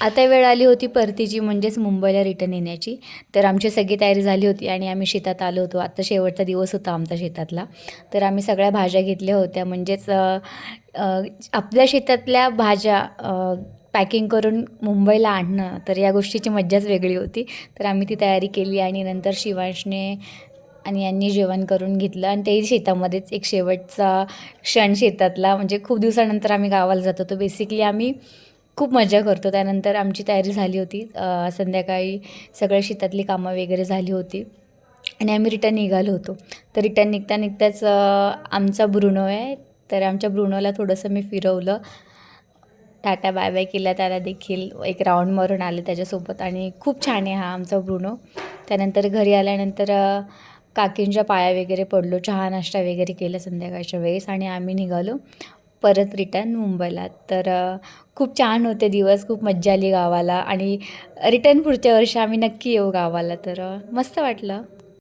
आता वेळ आली होती परतीची, म्हणजेच मुंबईला रिटर्न येण्याची. तर आमची सगळी तयारी झाली होती आणि आम्ही शेतात आलो होतो. आता शेवटचा दिवस होता आमचा शेतातला. तर आम्ही सगळ्या भाज्या घेतल्या होत्या, म्हणजेच अ, आपल्या शेतातल्या भाज्या पॅकिंग करून मुंबईला आणणं, तर या गोष्टीची मज्जाच वेगळी होती. तर आम्ही ती तयारी केली आणि नंतर शिवांशने आणि यांनी जेवण करून घेतलं आणि तेही शेतामध्येच एक शेवटचा क्षण शेतातला. म्हणजे खूप दिवसानंतर आम्ही गावाला जात होतो. बेसिकली आम्ही खूप मजा करतो. त्यानंतर आमची तयारी झाली होती. संध्याकाळी सगळ्या शेतातली कामं वगैरे झाली होती आणि आम्ही रिटर्न निघालो होतो. तर रिटर्न निघताच आमचा ब्रुनो आहे, तर आमच्या ब्रुनोला थोडंसं मी फिरवलं. टाटा बाय बाय केला त्याला देखील. एक राऊंड मारून आले त्याच्यासोबत आणि खूप छान आहे हा आमचा ब्रुनो. त्यानंतर घरी आल्यानंतर काकींच्या पाया वगैरे पडलो, चहा नाश्ता वगैरे केला संध्याकाळच्या वेळेस आणि आम्ही निघालो परत रिटर्न मुंबईला. तर खूप छान होते दिवस, खूप मज्जा आली गावाला आणि रिटर्न पुढच्या वर्षी आम्ही नक्की येऊ गावाला. तर मस्त वाटलं.